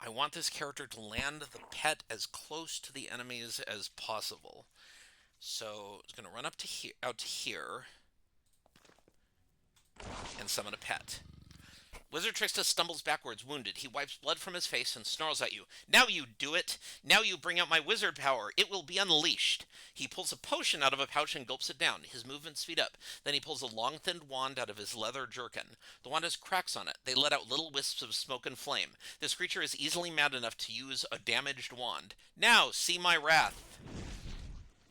I want this character to land the pet as close to the enemies as possible. So it's going to run up to out to here and summon a pet. Wizard Tricksta stumbles backwards, wounded. He wipes blood from his face and snarls at you. Now you do it! Now you bring out my wizard power! It will be unleashed! He pulls a potion out of a pouch and gulps it down. His movements speed up. Then he pulls a long-thinned wand out of his leather jerkin. The wand has cracks on it. They let out little wisps of smoke and flame. This creature is easily mad enough to use a damaged wand. Now, see my wrath!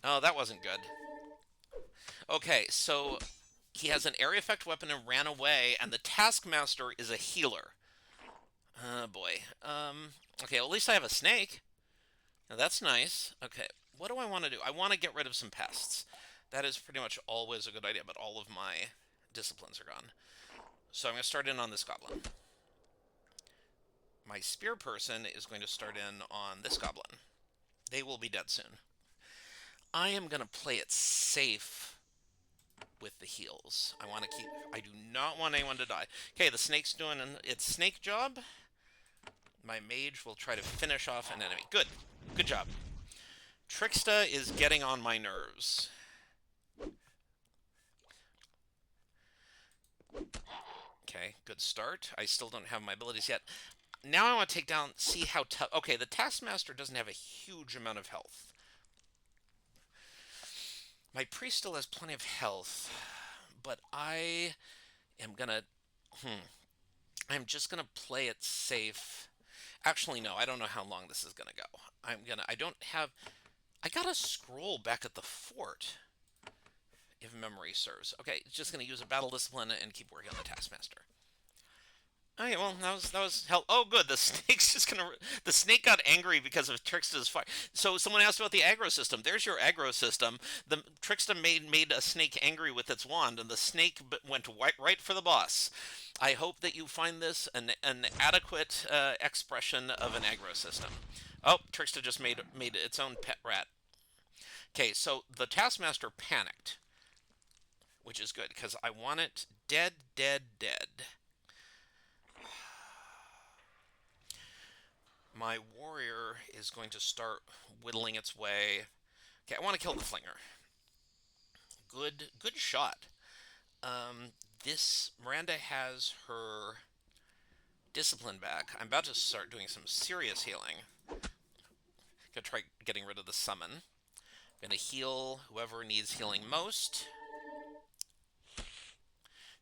Oh, that wasn't good. Okay, so he has an area effect weapon and ran away, and the Taskmaster is a healer. Oh, boy. Okay, well, at least I have a snake. Now, that's nice. Okay, what do I want to do? I want to get rid of some pests. That is pretty much always a good idea, but all of my disciplines are gone. So I'm going to start in on this goblin. My spear person is going to start in on this goblin. They will be dead soon. I am going to play it safe with the heals. I do not want anyone to die. Okay, the snake's doing its snake job. My mage will try to finish off an enemy. Good. Good job. Tricksta is getting on my nerves. Okay, good start. I still don't have my abilities yet. Now I want to take down, see how tough... Okay, the Taskmaster doesn't have a huge amount of health. My priest still has plenty of health, but I am gonna... I'm just gonna play it safe. Actually, no, I don't know how long this is gonna go. I got a scroll back at the fort, if memory serves. Okay, just gonna use a battle discipline and keep working on the Taskmaster. Okay, well, that was hell. Oh, good. The snake got angry because of Tricksta's fire. So someone asked about the aggro system. There's your aggro system. The Tricksta made a snake angry with its wand, and the snake went right for the boss. I hope that you find this an adequate expression of an aggro system. Oh, Tricksta just made its own pet rat. Okay, so the Taskmaster panicked, which is good because I want it dead, dead, dead. My warrior is going to start whittling its way. Okay, I want to kill the flinger. Good shot. This Miranda has her discipline back. I'm about to start doing some serious healing. Gonna try getting rid of the summon. Gonna heal whoever needs healing most.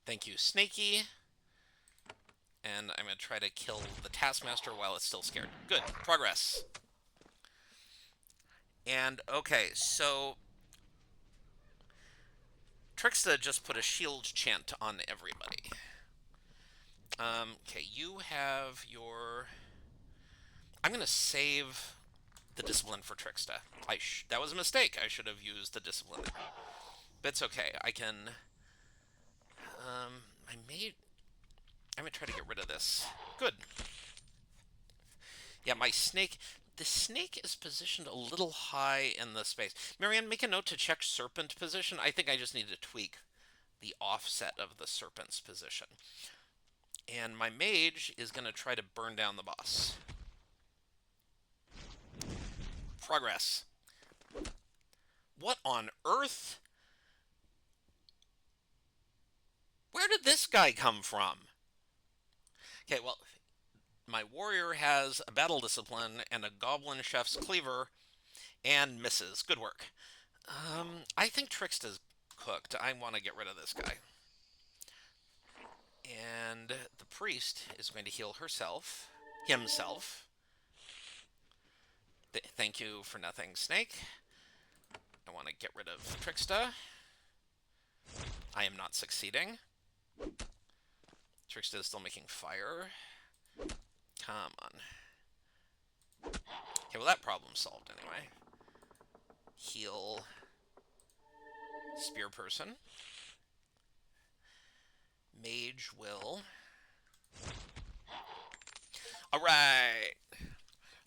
Thank you, Snaky. And I'm going to try to kill the Taskmaster while it's still scared. Good. Progress. And, okay, so... Tricksta just put a shield chant on everybody. Okay, you have your... I'm going to save the discipline for Tricksta. That was a mistake. I should have used the discipline there. But it's okay. I can... I'm going to try to get rid of this. Good. Yeah, my snake. The snake is positioned a little high in the space. Marianne, make a note to check serpent position. I think I just need to tweak the offset of the serpent's position. And my mage is going to try to burn down the boss. Progress. What on earth? Where did this guy come from? Okay, well, my warrior has a battle discipline and a goblin chef's cleaver and misses. Good work. I think Trixta's cooked. I want to get rid of this guy. And the priest is going to heal himself. Thank you for nothing, Snake. I want to get rid of Trixta. I am not succeeding. Trixta is still making fire. Come on. Okay, well that problem's solved anyway. Heal spear person. Mage will. Alright.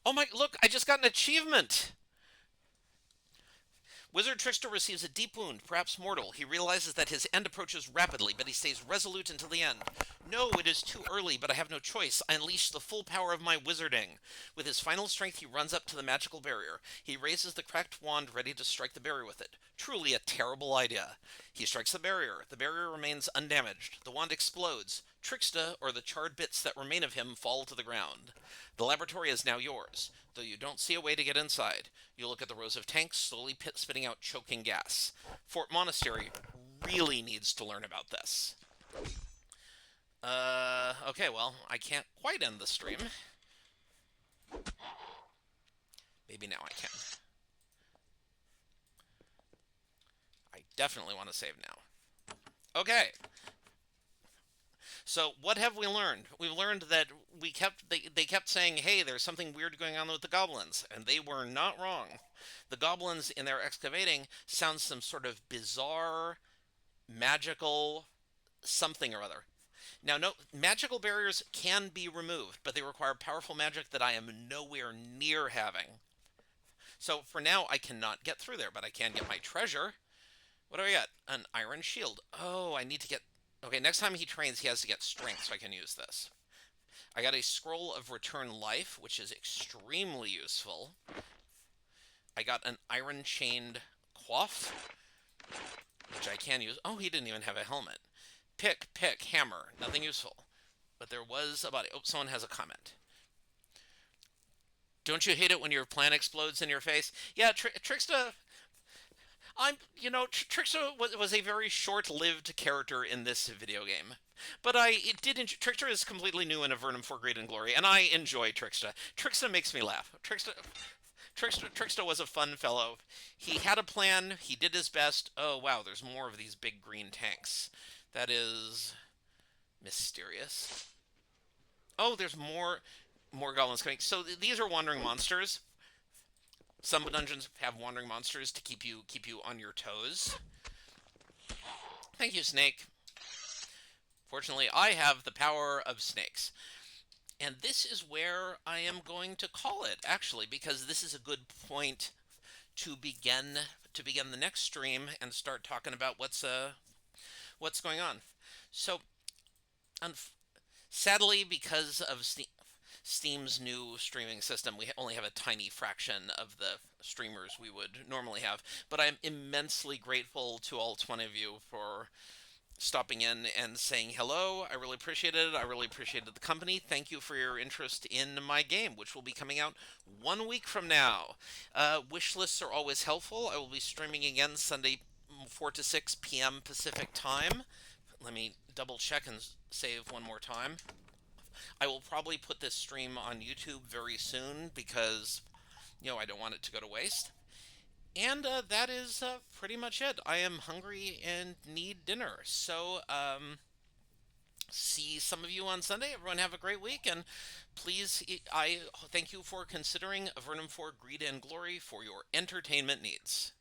Oh my, look, I just got an achievement! Wizard Trickster receives a deep wound, perhaps mortal. He realizes that his end approaches rapidly, but he stays resolute until the end. No, it is too early, but I have no choice. I unleash the full power of my wizarding. With his final strength, he runs up to the magical barrier. He raises the cracked wand, ready to strike the barrier with it. Truly a terrible idea. He strikes the barrier. The barrier remains undamaged. The wand explodes. Trixta, or the charred bits that remain of him, fall to the ground. The laboratory is now yours, though you don't see a way to get inside. You look at the rows of tanks, slowly spitting out choking gas. Fort Monastery really needs to learn about this. Okay, well, I can't quite end the stream. Maybe now I can. I definitely want to save now. Okay. So what have we learned? We've learned that they kept saying, hey, there's something weird going on with the goblins, and they were not wrong. The goblins in their excavating sound some sort of bizarre, magical something or other. Now, no, magical barriers can be removed, but they require powerful magic that I am nowhere near having. So for now, I cannot get through there, but I can get my treasure. What do I get? An iron shield. Oh, I need to get... Okay, next time he trains, he has to get strength, so I can use this. I got a scroll of return life, which is extremely useful. I got an iron chained coif, which I can use. Oh, he didn't even have a helmet. Pick, hammer. Nothing useful. But there was a body. Oh, someone has a comment. Don't you hate it when your plan explodes in your face? Yeah, Trixta... Trickster was a very short-lived character in this video game. But Trickster is completely new in Avernum for Greed and Glory, and I enjoy Trickster. Trickster makes me laugh. Trickster was a fun fellow. He had a plan, he did his best. Oh, wow, there's more of these big green tanks. That is... mysterious. Oh, there's more goblins coming. So these are wandering monsters. Some dungeons have wandering monsters to keep you on your toes. Thank you, Snake. Fortunately, I have the power of snakes. And this is where I am going to call it, actually, because this is a good point to begin the next stream and start talking about what's going on. So, sadly, because of Steam's new streaming system, we only have a tiny fraction of the streamers we would normally have. But I'm immensely grateful to all 20 of you for stopping in and saying hello. I really appreciated it. I really appreciated the company. Thank you for your interest in my game, which will be coming out 1 week from now. Wish lists are always helpful. I will be streaming again Sunday 4 to 6 p.m. Pacific time. Let me double check and save one more time. I will probably put this stream on YouTube very soon because, I don't want it to go to waste. And that is pretty much it. I am hungry and need dinner. So, see some of you on Sunday. Everyone have a great week. And please, I thank you for considering Avernum for Greed and Glory for your entertainment needs.